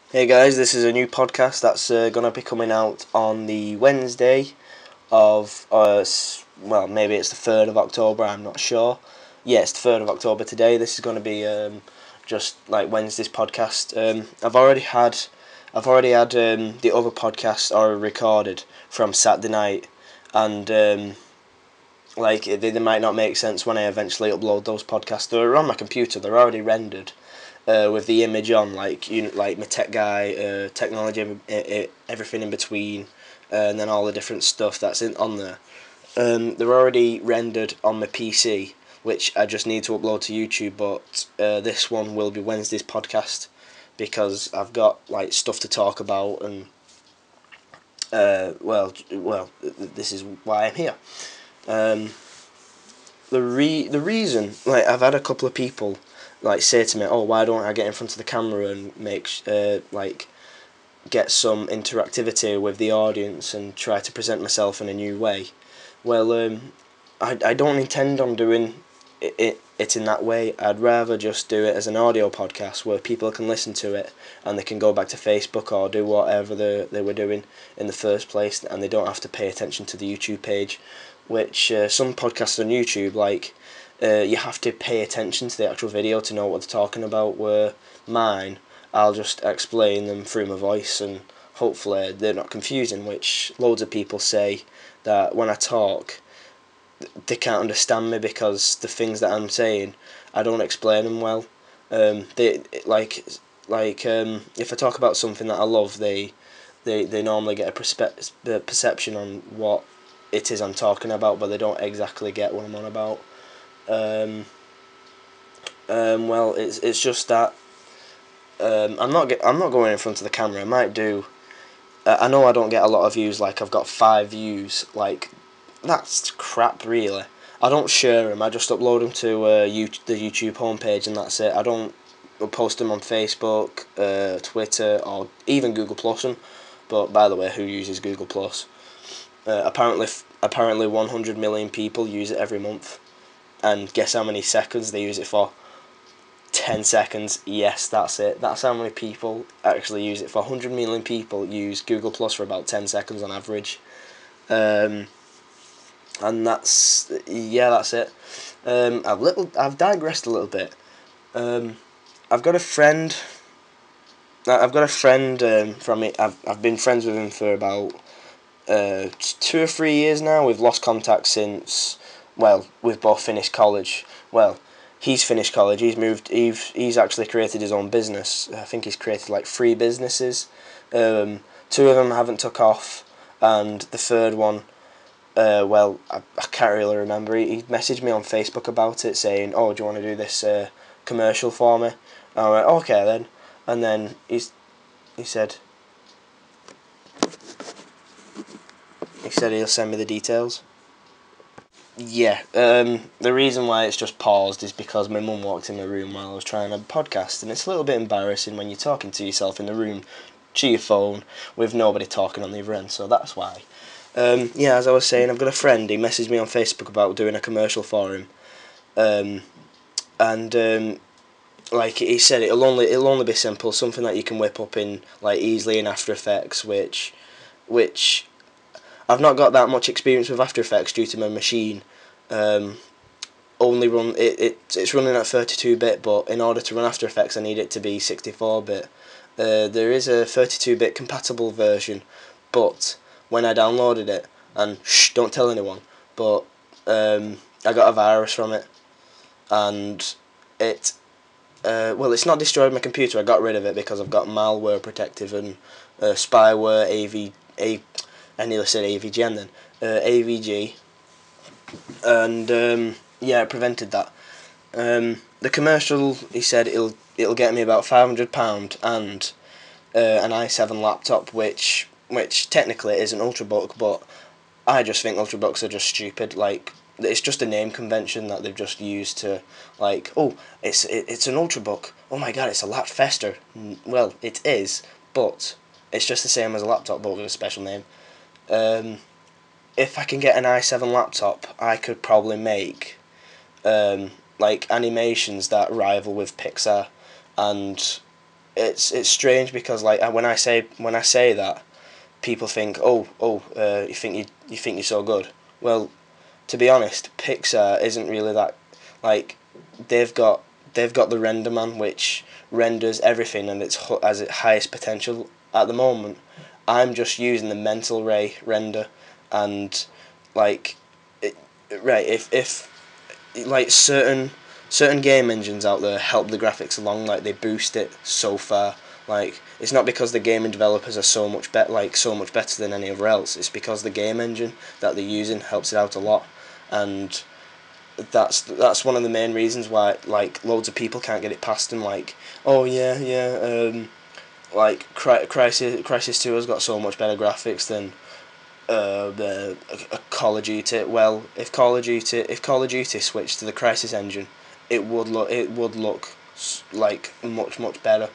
Hey guys, this is a new podcast that's going to be coming out on the Wednesday of, maybe it's the 3rd of October, I'm not sure. Yeah, it's the 3rd of October today. This is going to be just like Wednesday's podcast. I've already had the other podcasts already recorded from Saturday night, and they might not make sense when I eventually upload those podcasts. They're on my computer, they're already rendered. With the image on, like my tech guy, technology, everything in between, and then all the different stuff that's on there. They're already rendered on my PC, which I just need to upload to YouTube. But this one will be Wednesday's podcast because I've got like stuff to talk about, and this is why I'm here. Um, the reason, like, I've had a couple of people like say to me, "Oh, why don't I get in front of the camera and make get some interactivity with the audience and try to present myself in a new way?" Well, I don't intend on doing it in that way. I'd rather just do it as an audio podcast where people can listen to it and they can go back to Facebook or do whatever they were doing in the first place, and they don't have to pay attention to the YouTube page, which some podcasts on YouTube, like, you have to pay attention to the actual video to know what they're talking about, where mine, I'll just explain them through my voice and hopefully they're not confusing, which loads of people say that when I talk they can't understand me because the things that I'm saying, I don't explain them well. They if I talk about something that I love, they normally get a perception on what it is I'm talking about, but they don't exactly get what I'm on about. Um, it's just that I'm not going in front of the camera. I might do. I know I don't get a lot of views. Like, I've got 5 views. Like, that's crap, really. I don't share them. I just upload them to the YouTube homepage, and that's it. I don't post them on Facebook, Twitter, or even Google Plus them. But by the way, who uses Google Plus? Apparently, 100 million people use it every month. And guess how many seconds they use it for? 10 seconds. Yes, that's it. That's how many people actually use it for. 100 million people use Google Plus for about 10 seconds on average. Um, and that's it. I've digressed a little bit. Um, I've got a friend. I've got a friend from it. I've been friends with him for about 2 or 3 years now. We've lost contact since. Well, we've both finished college. Well, he's finished college. He's moved. He's actually created his own business. I think he's created like 3 businesses. Two of them haven't took off, and the third one, I can't really remember. He messaged me on Facebook about it, saying, "Oh, do you want to do this commercial for me?" And I went, "Okay then." And then he said he said he'll send me the details. Yeah. The reason why it's just paused is because my mum walked in my room while I was trying a podcast, and it's a little bit embarrassing when you're talking to yourself in the room to your phone with nobody talking on the other end. So that's why. Yeah, as I was saying, I've got a friend. He messaged me on Facebook about doing a commercial for him. Um, and like he said, it'll only be simple, something that you can whip up in like easily in After Effects, which I've not got that much experience with After Effects due to my machine. Um, only run it's running at 32-bit, but in order to run After Effects, I need it to be 64-bit. There is a 32-bit compatible version, but when I downloaded it, and don't tell anyone, but I got a virus from it, and it it's not destroyed my computer. I got rid of it because I've got malware protective and spyware I nearly said AVGN then, AVG, and yeah, it prevented that. The commercial, he said it'll get me about £500 and an i7 laptop, which technically is an ultrabook, but I just think ultrabooks are just stupid. Like, it's just a name convention that they've just used to, like, oh, it's an ultrabook. Oh my god, it's a lot faster. Well, it is, but it's just the same as a laptop, but with a special name. Um, if I can get an i7 laptop, I could probably make like animations that rival with Pixar, and it's strange because like when I say that, people think, you think you're so good. Well, to be honest, Pixar isn't really that, like, they've got the render man, which renders everything and it's as its highest potential at the moment. I'm just using the mental ray render, and like, it, right, if like certain game engines out there help the graphics along, like they boost it so far. Like, it's not because the gaming developers are so much better than any other else. It's because the game engine that they're using helps it out a lot, and that's one of the main reasons why like loads of people can't get it past them. Like, oh like Crisis 2 has got so much better graphics than the Call of Duty. Well, if Call of Duty switched to the Crisis engine, it would look like much better.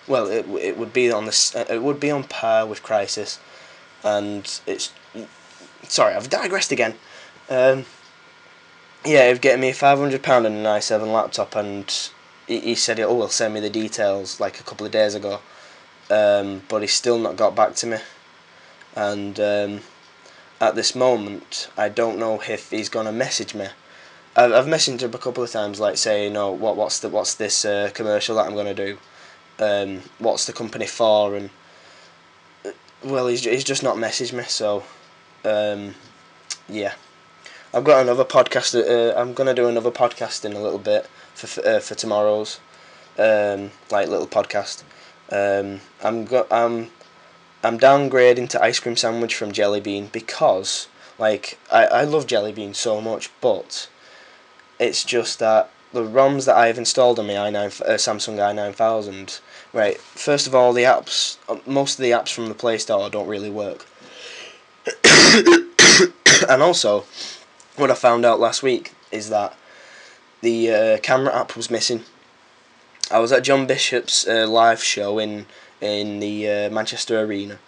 Well, it would be it would be on par with Crisis, and it's, sorry, I've digressed again. Yeah, he'd get me £500 and an i7 laptop, and he said, "Oh, he'll send me the details," like a couple of days ago. But he's still not got back to me, and at this moment, I don't know if he's gonna message me. I've messaged him a couple of times, like saying, "Oh, what's this commercial that I'm gonna do? What's the company for?" And well, he's just not messaged me. So yeah, I've got another podcast. I'm gonna do another podcast in a little bit for tomorrow's like little podcast. I'm downgrading to ice cream sandwich from Jelly Bean because, like, I love Jelly Bean so much, but it's just that the ROMs that I've installed on my Samsung i9000, right, first of all, the apps, most of the apps from the Play Store don't really work. And also, what I found out last week is that the camera app was missing. I was at John Bishop's live show in the Manchester Arena,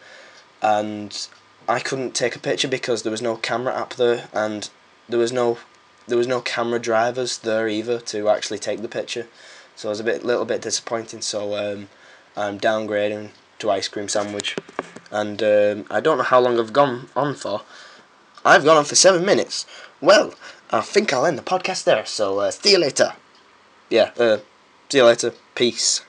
and I couldn't take a picture because there was no camera app there, and there was no camera drivers there either to actually take the picture. So I was little bit disappointing. So I'm downgrading to ice cream sandwich, and I don't know how long I've gone on for. I've gone on for 7 minutes. Well, I think I'll end the podcast there. So see you later. Yeah, see you later. Peace.